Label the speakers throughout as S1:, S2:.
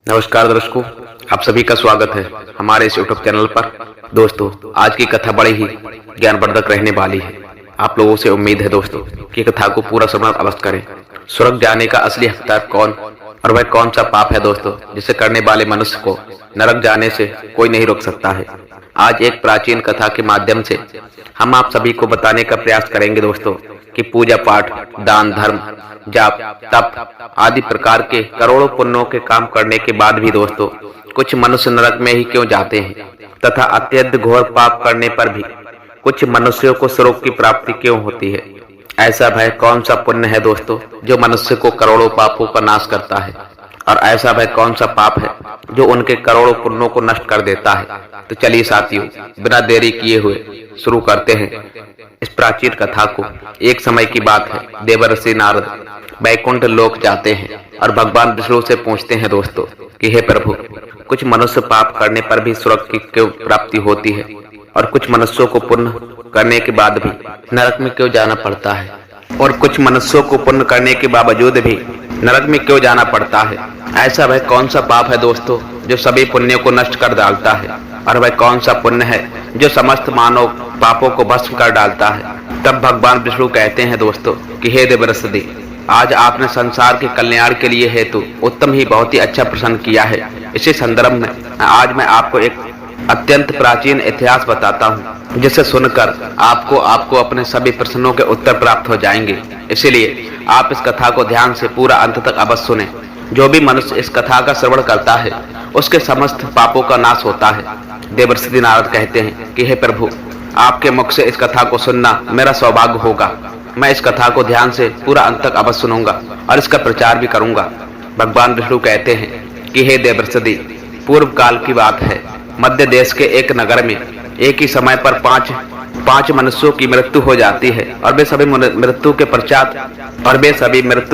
S1: नमस्कार दर्शकों, आप सभी का स्वागत है हमारे इस यूट्यूब चैनल पर। दोस्तों, आज की कथा बड़ी ही ज्ञानवर्धक रहने वाली है। आप लोगों से उम्मीद है दोस्तों कि कथा को पूरा श्रवण अवश्य करें। स्वर्ग जाने का असली हकदार कौन और वह कौन सा पाप है दोस्तों जिसे करने वाले मनुष्य को नरक जाने से कोई नहीं रोक सकता है। आज एक प्राचीन कथा के माध्यम से हम आप सभी को बताने का प्रयास करेंगे दोस्तों कि पूजा पाठ, दान धर्म, जाप, तप आदि प्रकार के करोड़ों पुण्यों के काम करने के बाद भी दोस्तों कुछ मनुष्य नरक में ही क्यों जाते हैं, तथा अत्यंत घोर पाप करने पर भी कुछ मनुष्यों को स्वर्ग की प्राप्ति क्यों होती है। ऐसा भय कौन सा पुण्य है दोस्तों जो मनुष्य को करोड़ों पापों का नाश करता है, और ऐसा भय कौन सा पाप है जो उनके करोड़ों पुण्यों को नष्ट कर देता है। तो चलिए साथियों, बिना देरी किए हुए शुरू करते हैं इस प्राचीन कथा को। एक समय की बात है, देवर्षि नारद वैकुंठ लोक जाते हैं और भगवान विष्णु से पूछते हैं दोस्तों कि हे प्रभु, कुछ मनुष्य पाप करने पर भी स्वर्ग की क्यों प्राप्ति होती है और कुछ मनुष्यों को पुण्य करने के बाद भी नरक में क्यों जाना पड़ता है, और कुछ मनुष्यों को पुण्य करने के बावजूद भी नरक में क्यों जाना पड़ता है। ऐसा वह कौन सा पाप है दोस्तों जो सभी पुण्यों को नष्ट कर डालता है, और वह कौन सा पुण्य है जो समस्त मानव पापों को भस्म कर डालता है। तब भगवान विष्णु कहते हैं दोस्तों कि हे देवर्षि, आज आपने संसार के कल्याण के लिए हेतु उत्तम ही बहुत ही अच्छा प्रश्न किया है। इसी संदर्भ में आज मैं आपको एक अत्यंत प्राचीन इतिहास बताता हूँ, जिसे सुनकर आपको अपने सभी प्रश्नों के उत्तर प्राप्त हो जाएंगे। इसीलिए आप इस कथा को ध्यान से पूरा अंत तक अवश्य सुने। जो भी मनुष्य इस कथा का श्रवण करता है उसके समस्त पापों का नाश होता है। देवर्षि नारद कहते हैं कि हे प्रभु, आपके मुख से इस कथा को सुनना मेरा सौभाग्य होगा। मैं इस कथा को ध्यान से पूरा अंत तक अवश्य सुनूंगा और इसका प्रचार भी करूंगा। भगवान विष्णु कहते हैं कि हे देवर्षि, पूर्व काल की बात है। मध्य देश के एक नगर में एक ही समय पर पांच मनुष्यों की मृत्यु हो जाती है, और वे सभी मृत्यु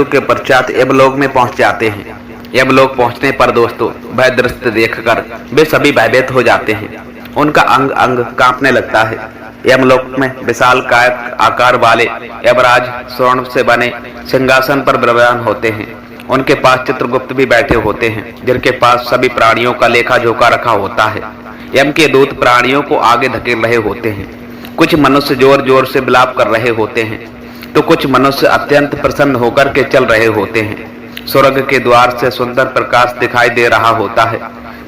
S1: के पश्चात यमलोक में पहुंच जाते हैं। यमलोक पहुंचने पर दोस्तों भय दृश्य देखकर वे सभी भयभीत हो जाते हैं। उनका अंग अंग कांपने लगता है। यमलोक में विशालकाय आकार वाले यमराज स्वर्ण से बने सिंहासन पर विराजमान होते हैं। उनके पास चित्रगुप्त भी बैठे होते हैं, जिनके पास सभी प्राणियों का लेखा जोखा रखा होता है। यम के दूत प्राणियों को आगे धकेल रहे होते हैं। कुछ मनुष्य जोर जोर से विलाप कर रहे होते हैं, तो कुछ मनुष्य अत्यंत प्रसन्न होकर के चल रहे होते हैं। स्वर्ग के द्वार से सुंदर प्रकाश दिखाई दे रहा होता है,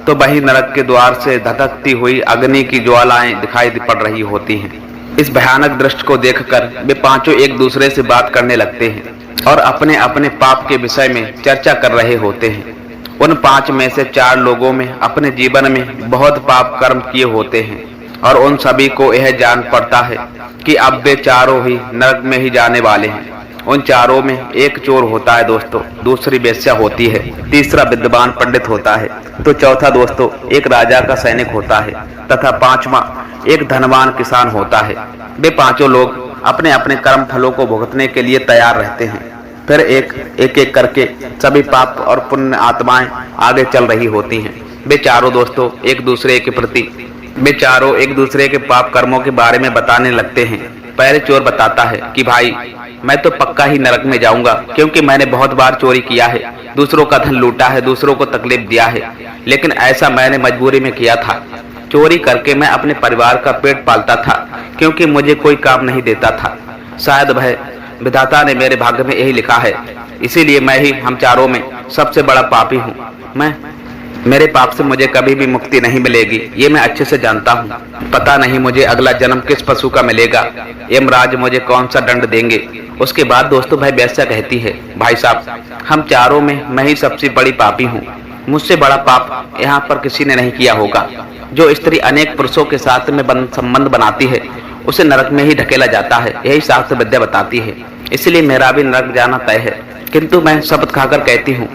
S1: तो वहीं नरक के द्वार से धधकती हुई अग्नि की ज्वालाएं दिखाई पड़ रही होती हैं। इस भयानक दृश्य को देखकर वे पांचों एक दूसरे से बात करने लगते हैं और अपने अपने पाप के विषय में चर्चा कर रहे होते हैं। उन पांच में से चार लोगों में अपने जीवन में बहुत पाप कर्म किए होते हैं, और उन सभी को यह जान पड़ता है कि अब वे चारों ही नरक में ही जाने वाले हैं। उन चारों में एक चोर होता है दोस्तों, दूसरी वेश्या होती है, तीसरा विद्वान पंडित होता है, तो चौथा दोस्तों एक राजा का सैनिक होता है, तथा पांचवा एक धनवान किसान होता है। वे पांचों लोग अपने अपने कर्म फलों को भुगतने के लिए तैयार रहते हैं। फिर एक करके सभी पाप और पुण्य आत्माएं आगे चल रही होती हैं। वे चारों दोस्तों एक दूसरे के पाप कर्मों के बारे में बताने लगते हैं। पहले चोर बताता है कि भाई, मैं तो पक्का ही नरक में जाऊंगा, क्योंकि मैंने बहुत बार चोरी किया है, दूसरों का धन लूटा है, दूसरों को तकलीफ दिया है, लेकिन ऐसा मैंने मजबूरी में किया था। चोरी करके मैं अपने परिवार का पेट पालता था, क्योंकि मुझे कोई काम नहीं देता था। शायद वह विधाता ने मेरे भाग्य में यही लिखा है, इसीलिए मैं ही हम चारों में सबसे बड़ा पापी हूँ। मेरे पाप से मुझे कभी भी मुक्ति नहीं मिलेगी, ये मैं अच्छे से जानता हूँ। पता नहीं मुझे अगला जन्म किस पशु का मिलेगा, यमराज मुझे कौन सा दंड देंगे। उसके बाद दोस्तों भाई वेश्या कहती है, भाई साहब, हम चारों में मैं ही सबसे बड़ी पापी हूँ। मुझसे बड़ा पाप यहाँ पर किसी ने नहीं किया होगा। जो स्त्री अनेक पुरुषों के साथ में संबंध बनाती है उसे नरक में ही ढकेला जाता है, यही शास्त्र विद्या बताती है। इसलिए मेरा भी नरक जाना तय है। किंतु मैं शपथ खाकर कहती हूँ,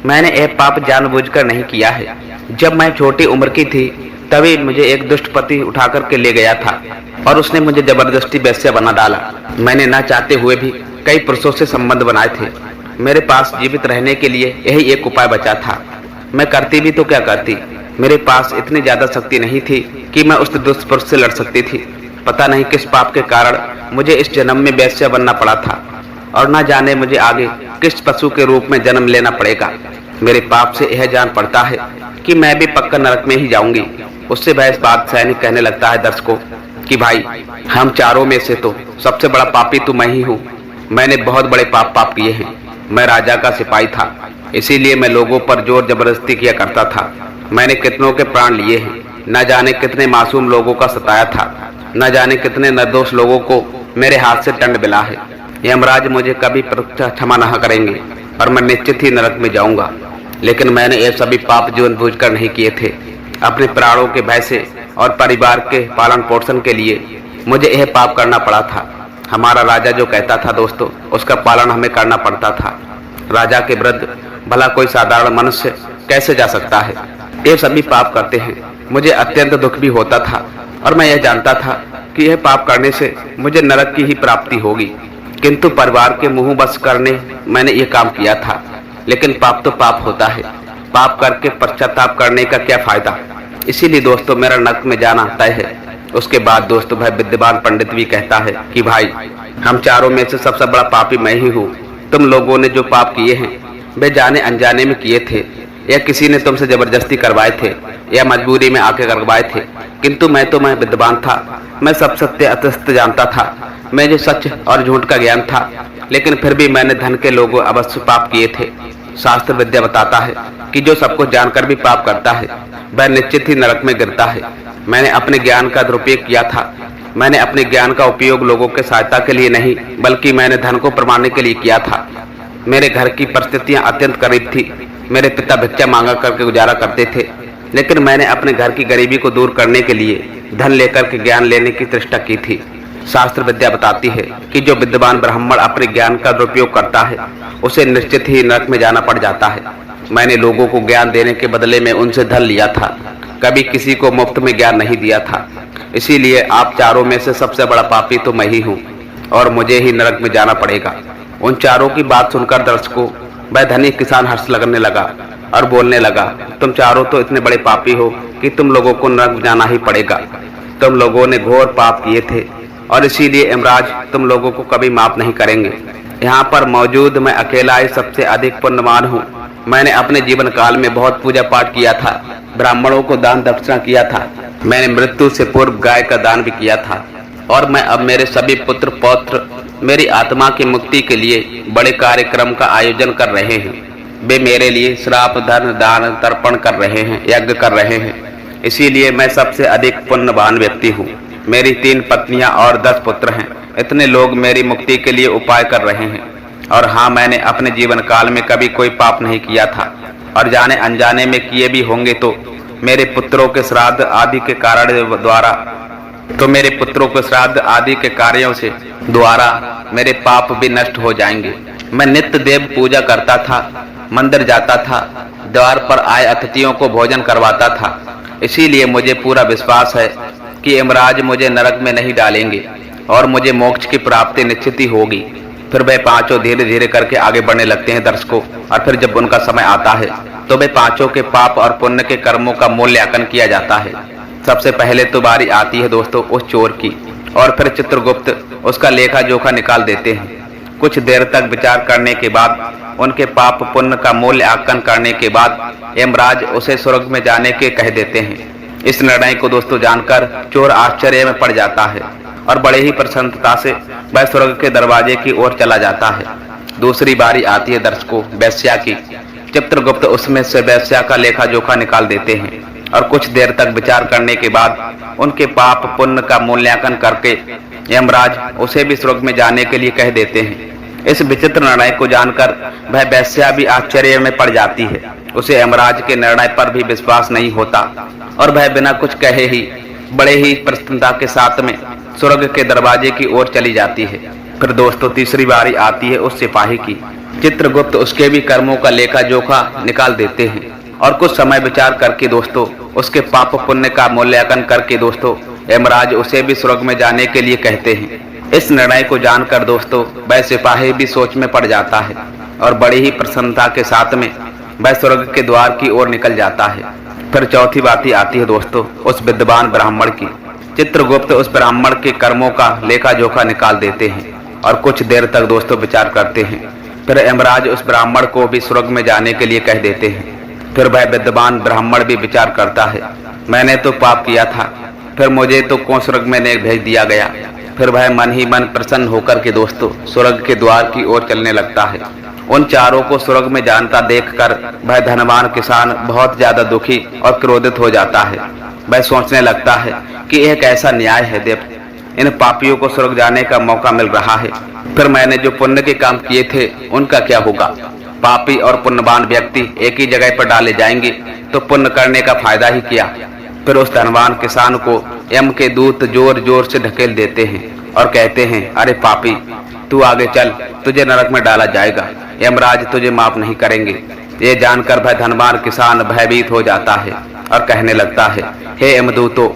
S1: मैंने यह पाप जानबूझकर नहीं किया है। जब मैं छोटी उम्र की थी तभी मुझे एक दुष्ट पति उठा करके ले गया था, और उसने मुझे जबरदस्ती वेश्या बना डाला। मैंने न चाहते हुए भी कई पुरुषों से संबंध बनाए थे। मेरे पास जीवित रहने के लिए यही एक उपाय बचा था। मैं करती भी तो क्या करती, मेरे पास इतनी ज्यादा शक्ति नहीं थी कि मैं उस दुष्ट पुरुष से लड़ सकती थी। पता नहीं किस पाप के कारण मुझे इस जन्म में वेश्या बनना पड़ा था, और न जाने मुझे आगे किस पशु के रूप में जन्म लेना पड़ेगा। मेरे पाप से यह जान पड़ता है कि मैं भी पक्का नरक में ही जाऊंगी। उससे वह इस बात सैनिक कहने लगता है दर्शकों कि भाई, हम चारों में से तो सबसे बड़ा पापी तो मैं ही हूँ। मैंने बहुत बड़े पाप किए हैं। मैं राजा का सिपाही था, इसीलिए मैं लोगों पर जोर जबरदस्ती किया करता था। मैंने कितनों के प्राण लिए हैं, न जाने कितने मासूम लोगों का सताया था, न जाने कितने निर्दोष लोगों को मेरे हाथ से दंड मिला है। यमराज मुझे कभी क्षमा न करेंगे और मैं निश्चित ही नरक में जाऊंगा। लेकिन मैंने ये सभी पाप जानबूझकर नहीं किए थे। अपने प्राणों के भय से और परिवार के पालन पोषण के लिए मुझे यह पाप करना पड़ा था। हमारा राजा जो कहता था दोस्तों, उसका पालन हमें करना पड़ता था। राजा के विरुद्ध भला कोई साधारण मनुष्य कैसे जा सकता है? ये सभी पाप करते हैं। मुझे अत्यंत दुख भी होता था और मैं यह जानता था कि यह पाप करने से मुझे नरक की ही प्राप्ति होगी, किंतु परिवार के मुंह बस करने मैंने ये काम किया था। लेकिन पाप तो पाप होता है, पाप करके पश्चाताप करने का क्या फायदा? इसीलिए दोस्तों मेरा नरक में जाना तय है। उसके बाद दोस्तों भाई विद्वान पंडित भी कहता है कि भाई, हम चारों में से सबसे बड़ा पापी मैं ही हूँ। तुम लोगों ने जो पाप किए हैं वे जाने अनजाने में किए थे, या किसी ने तुमसे जबरदस्ती करवाए थे, या मजबूरी में आके करवाए थे। किंतु मैं विद्वान था, मैं सब सत्य अतस्त जानता था, मैं जो सच और झूठ का ज्ञान था। लेकिन फिर भी मैंने धन के लोगों अवश्य पाप किए थे। शास्त्र विद्या बताता है कि जो सब कुछ जानकर भी पाप करता है वह निश्चित ही नरक में गिरता है। मैंने अपने ज्ञान का दुरुपयोग किया था। मैंने अपने ज्ञान का उपयोग लोगों के सहायता के लिए नहीं, बल्कि मैंने धन को प्रमाणने के लिए किया था। मेरे घर की परिस्थितियां अत्यंत गरीब थी। मेरे पिता भिक्षा मांगा करके गुजारा करते थे, लेकिन मैंने अपने घर की गरीबी को दूर करने के लिए धन लेकर के ज्ञान लेने की चेष्टा की थी। शास्त्र विद्या बताती है कि जो विद्वान ब्राह्मण अपने ज्ञान का दुरुपयोग करता है उसे निश्चित ही नरक में जाना पड़ जाता है। मैंने लोगों को ज्ञान देने के बदले में उनसे धन लिया था, कभी किसी को मुफ्त में ज्ञान नहीं दिया था। इसीलिए आप चारों में से सबसे बड़ा पापी तो मैं ही हूँ और मुझे ही नरक में जाना पड़ेगा। उन चारों की बात सुनकर दर्शकों वह धनी किसान हर्ष लगने लगा और बोलने लगा, तुम चारों तो इतने बड़े पापी हो कि तुम लोगों को नरक जाना ही पड़ेगा। तुम लोगों ने घोर पाप किए थे और इसीलिए यमराज तुम लोगों को कभी माफ नहीं करेंगे। यहाँ पर मौजूद मैं अकेला ही सबसे अधिक पुण्यवान हूँ। मैंने अपने जीवन काल में बहुत पूजा पाठ किया था, ब्राह्मणों को दान दक्षिणा किया था, मैंने मृत्यु से पूर्व गाय का दान भी किया था, और मैं अब मेरे सभी पुत्र पौत्र मेरी आत्मा की मुक्ति के लिए बड़े कार्यक्रम का आयोजन कर रहे हैं। वे मेरे लिए श्राप धन दान तर्पण कर रहे हैं, यज्ञ कर रहे हैं। इसीलिए मैं सबसे अधिक पुण्यवान व्यक्ति हूँ। मेरी 3 पत्नियां और 10 पुत्र हैं। इतने लोग मेरी मुक्ति के लिए उपाय कर रहे हैं। और हाँ, मैंने अपने जीवन काल में कभी कोई पाप नहीं किया था, और जाने अनजाने में किए भी होंगे तो मेरे पुत्रों के श्राद्ध आदि के कार्यों से द्वारा मेरे पाप भी नष्ट हो जाएंगे। मैं नित्य देव पूजा करता था, मंदिर जाता था, द्वार पर आए अतिथियों को भोजन करवाता था। इसीलिए मुझे पूरा विश्वास है कि यमराज मुझे नरक में नहीं डालेंगे और मुझे मोक्ष की प्राप्ति निश्चित ही होगी। फिर वे पांचों धीरे धीरे करके आगे बढ़ने लगते हैं दर्शकों। और फिर जब उनका समय आता है तो वे पांचों के पाप और पुण्य के कर्मों का मूल्यांकन किया जाता है। सबसे पहले तो बारी आती है दोस्तों उस चोर की, और फिर चित्रगुप्त उसका लेखा जोखा निकाल देते हैं। कुछ देर तक विचार करने के बाद, उनके पाप पुण्य का मूल्यांकन करने के बाद यमराज उसे स्वर्ग में जाने के कह देते हैं। इस निर्णय को दोस्तों जानकर चोर आश्चर्य में पड़ जाता है और बड़े ही प्रसन्नता से वह स्वर्ग के दरवाजे की ओर चला जाता है। दूसरी बारी आती है दर्शकों वेश्या की। चित्रगुप्त उसमें से वेश्या का लेखा जोखा निकाल देते हैं और कुछ देर तक विचार करने के बाद उनके पाप पुण्य का मूल्यांकन करके यमराज उसे भी स्वर्ग में जाने के लिए कह देते हैं। इस विचित्र निर्णय को जानकर वह वेश्या भी आश्चर्य में पड़ जाती है। उसे यमराज के निर्णय पर भी विश्वास नहीं होता और वह बिना कुछ कहे ही बड़े ही प्रसन्नता के साथ में स्वर्ग के दरवाजे की ओर चली जाती है। फिर दोस्तों तीसरी बारी आती है उस सिपाही की। चित्रगुप्त उसके भी कर्मों का लेखा जोखा निकाल देते हैं और कुछ समय विचार करके दोस्तों उसके पाप पुण्य का मूल्यांकन करके दोस्तों यमराज उसे भी स्वर्ग में जाने के लिए कहते हैं। इस निर्णय को जानकर दोस्तों वह सिपाही भी सोच में पड़ जाता है और बड़ी ही प्रसन्नता के साथ में वह स्वर्ग के द्वार की ओर निकल जाता है। फिर चौथी बात आती है दोस्तों उस विद्वान ब्राह्मण की। चित्रगुप्त उस ब्राह्मण के कर्मों का लेखा जोखा निकाल देते हैं और कुछ देर तक दोस्तों विचार करते हैं। फिर यमराज उस ब्राह्मण को भी स्वर्ग में जाने के लिए कह देते हैं। फिर वह विद्वान ब्राह्मण भी विचार करता है, मैंने तो पाप किया था, फिर मुझे तो कौन स्वर्ग में नहीं भेज दिया गया। फिर वह मन ही मन प्रसन्न होकर के दोस्तों स्वर्ग के द्वार की ओर चलने लगता है। उन चारों को स्वर्ग में जानता देखकर वह धनवान किसान बहुत ज्यादा दुखी और क्रोधित हो जाता है। वह सोचने लगता है कि यह कैसा न्याय है देव, इन पापियों को स्वर्ग जाने का मौका मिल रहा है, फिर मैंने जो पुण्य के काम किए थे उनका क्या होगा। पापी और पुण्यवान व्यक्ति एक ही जगह पर डाले जाएंगे तो पुण्य करने का फायदा ही क्या। फिर उस धनवान किसान को यम के दूत जोर जोर से ढकेल देते हैं और कहते हैं, अरे पापी, तू आगे चल, तुझे नरक में डाला जाएगा, यमराज तुझे माफ नहीं करेंगे। ये जानकर वह धनवान किसान भयभीत हो जाता है और कहने लगता है, हे यमदूतों,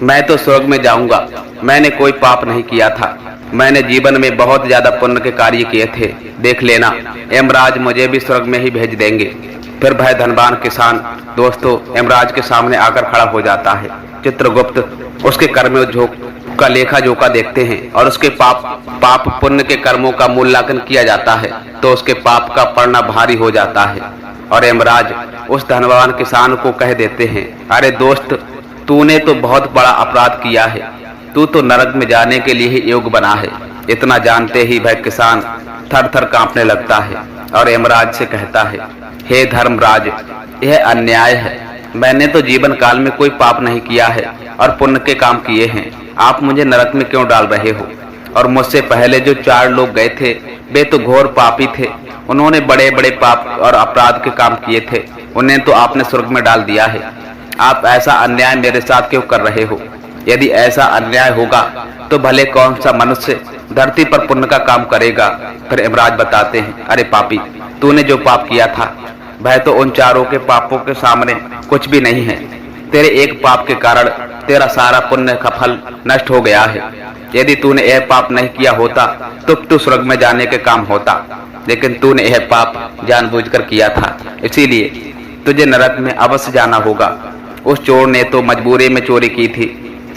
S1: मैं तो स्वर्ग में जाऊंगा, मैंने कोई पाप नहीं किया था, मैंने जीवन में बहुत ज्यादा पुण्य के कार्य किए थे, देख लेना यमराज मुझे भी स्वर्ग में ही भेज देंगे। फिर वह धनवान किसान दोस्तों यमराज के सामने आकर खड़ा हो जाता है। चित्रगुप्त उसके कर्मों का लेखा जोखा देखते हैं और उसके पाप पुण्य के कर्मों का मूल्यांकन किया जाता है तो उसके पाप का पड़ना भारी हो जाता है। और यमराज उस धनवान किसान को कह देते हैं, अरे दोस्त, तूने तो बहुत बड़ा अपराध किया है, तू तो नरक में जाने के लिए ही योग्य बना है। इतना जानते ही वह किसान थर थर कांपने लगता है और यमराज से कहता है, हे धर्मराज, यह अन्याय है, मैंने तो जीवन काल में कोई पाप नहीं किया है और पुण्य के काम किए हैं, आप मुझे नरक में क्यों डाल रहे हो। और मुझसे पहले जो 4 लोग गए थे वे तो घोर पापी थे, उन्होंने बड़े बड़े पाप और अपराध के काम किए थे, उन्हें तो आपने स्वर्ग में डाल दिया है। आप ऐसा अन्याय मेरे साथ क्यों कर रहे हो। यदि ऐसा अन्याय होगा तो भले कौन सा मनुष्य धरती पर पुण्य का काम करेगा। फिर यमराज बताते हैं, अरे पापी, तूने जो पाप किया था वह तो उन चारों के पापों के सामने कुछ भी नहीं है। तेरे एक पाप के कारण तेरा सारा पुण्य का फल नष्ट हो गया है। यदि तूने यह पाप नहीं किया होता तो तू स्वर्ग में जाने के काम होता, लेकिन तूने यह पाप जानबूझकर किया था, इसीलिए तुझे नरक में अवश्य जाना होगा। उस चोर ने तो मजबूरी में चोरी की थी,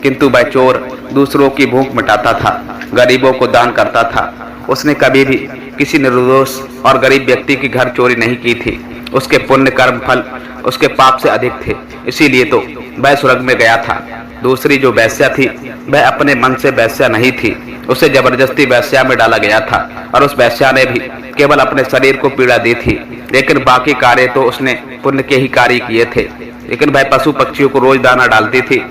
S1: किंतु वह चोर दूसरों की भूख मिटाता था, गरीबों को दान करता था। उसने कभी भी किसी निर्दोष और गरीब व्यक्ति की घर चोरी नहीं की थी। उसके पुण्य कर्म फल उसके पाप से अधिक थे, इसीलिए तो वह स्वर्ग में गया था। दूसरी जो वैश्या थी वह अपने मन से वैश्या नहीं थी, उसे जबरदस्ती वैश्या में डाला गया था और उस वैश्या ने भी केवल अपने शरीर को पीड़ा दी थी, लेकिन बाकी कार्य तो उसने पुण्य के ही कार्य किए थे। लेकिन वह पशु पक्षियों को रोज दाना डालती थी,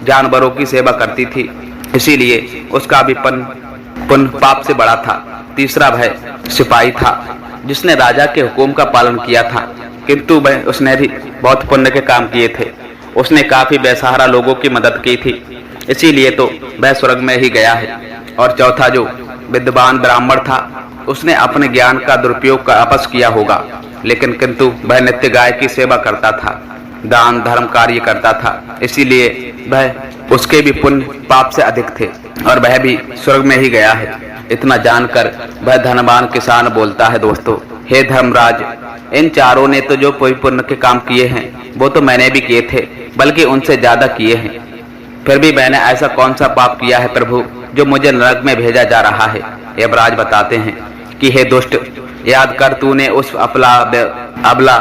S1: जानवरों की सेवा करती थी, इसीलिए उसका भी पुण्य पाप से बड़ा था। तीसरा वह सिपाही था जिसने राजा के हुक्म का पालन किया था, किंतु उसने भी बहुत पुण्य के काम किए थे। उसने काफी बेसहारा लोगों की मदद की थी, इसीलिए तो वह स्वर्ग में ही गया है। और चौथा जो विद्वान ब्राह्मण था उसने अपने ज्ञान का दुरुपयोग का आपस किया होगा, लेकिन किंतु वह नित्य गाय की सेवा करता था, दान धर्म कार्य करता था, इसीलिए वह उसके भी पुण्य पाप से अधिक थे और वह भी स्वर्ग में ही गया है। इतना जानकर वह धनवान किसान बोलता है, दोस्तों, हे धर्मराज, इन चारों ने तो जो पुण्य के काम किए हैं वो तो मैंने भी किए थे, बल्कि उनसे ज्यादा किए हैं। फिर भी मैंने ऐसा कौन सा पाप किया है प्रभु जो मुझे नरक में भेजा जा रहा है। यमराज बताते हैं कि हे दुष्ट, याद कर, तूने उस अबला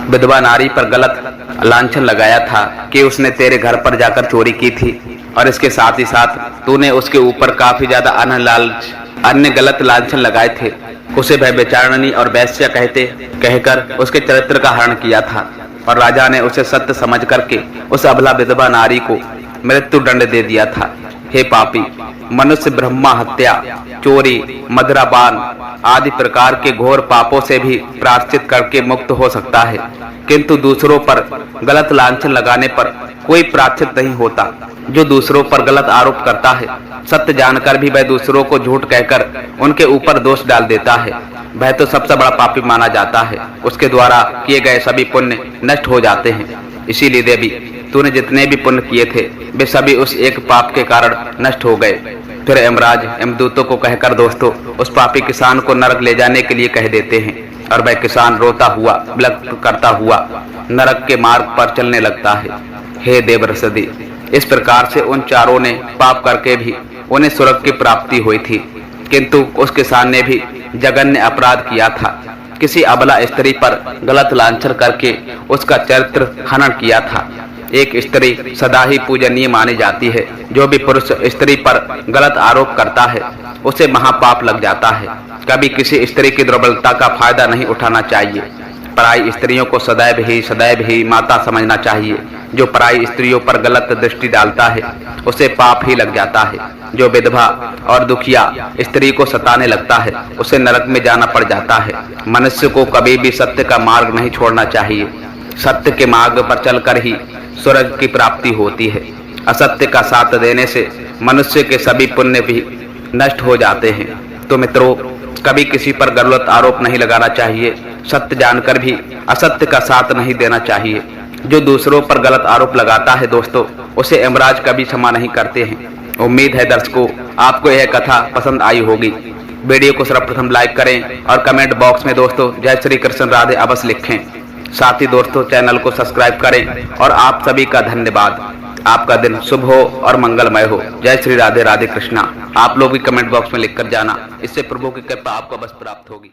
S1: विधवा नारी पर गलत लांछन लगाया था कि उसने तेरे घर पर जाकर चोरी की थी, और इसके साथ ही साथ तूने उसके ऊपर काफी ज्यादा अन्य गलत लांछन लगाए थे। उसे वह बेचारणी और वैश्य कहकर उसके चरित्र का हरण किया था, और राजा ने उसे सत्य समझ करके उस अबला विधवा नारी को मृत्यु दंड दे दिया था। हे पापी, मनुष्य ब्रह्मा हत्या, चोरी, मदिरापान आदि प्रकार के घोर पापों से भी प्रायश्चित करके मुक्त हो सकता है, किंतु दूसरों पर गलत लांछन लगाने पर कोई प्रायश्चित नहीं होता। जो दूसरों पर गलत आरोप करता है, सत्य जानकर भी वह दूसरों को झूठ कहकर उनके ऊपर दोष डाल देता है, वह तो सबसे बड़ा पापी माना जाता है। उसके द्वारा किए गए सभी पुण्य नष्ट हो जाते हैं। इसीलिए देवी, तूने जितने भी पुण्य किए थे वे सभी उस एक पाप के कारण नष्ट हो गए। फिर यमराज यमदूतों को कहकर दोस्तों उस पापी किसान को नरक ले जाने के लिए कह देते हैं, और वह किसान रोता हुआ विलप करता हुआ नरक के मार्ग पर चलने लगता है। हे देवरसदी, इस प्रकार से उन चारों ने पाप करके भी उन्हें स्वर्ग की प्राप्ति हुई थी, किंतु उस किसान ने भी जघन्य अपराध किया था। किसी अबला स्त्री पर गलत लांछन करके उसका चरित्र हनन किया था। एक स्त्री सदा ही पूजनीय मानी जाती है। जो भी पुरुष स्त्री पर गलत आरोप करता है उसे महापाप लग जाता है। कभी किसी स्त्री की दुर्बलता का फायदा नहीं उठाना चाहिए। पराई स्त्रियों को सदैव ही माता समझना चाहिए। जो पराई स्त्रियों पर गलत दृष्टि डालता है उसे पाप ही लग जाता है। जो विधवा और दुखिया स्त्री को सताने लगता है उसे नरक में जाना पड़ जाता है। मनुष्य को कभी भी सत्य का मार्ग नहीं छोड़ना चाहिए। सत्य के मार्ग पर चलकर ही स्वर्ग की प्राप्ति होती है। असत्य का साथ देने से मनुष्य के सभी पुण्य भी नष्ट हो जाते हैं। तो मित्रों, कभी किसी पर गलत आरोप नहीं लगाना चाहिए। सत्य जानकर भी असत्य का साथ नहीं देना चाहिए। जो दूसरों पर गलत आरोप लगाता है दोस्तों, उसे यमराज कभी क्षमा नहीं करते हैं। उम्मीद है दर्शकों आपको यह कथा पसंद आई होगी। वीडियो को सर्वप्रथम लाइक करें और कमेंट बॉक्स में दोस्तों जय श्री कृष्ण राधे अवश्य लिखें। साथ ही दोस्तों चैनल को सब्सक्राइब करें और आप सभी का धन्यवाद। आपका दिन शुभ हो और मंगलमय हो। जय श्री राधे राधे कृष्णा। आप लोग भी कमेंट बॉक्स में लिखकर जाना, इससे प्रभु की कृपा आपको बस प्राप्त होगी।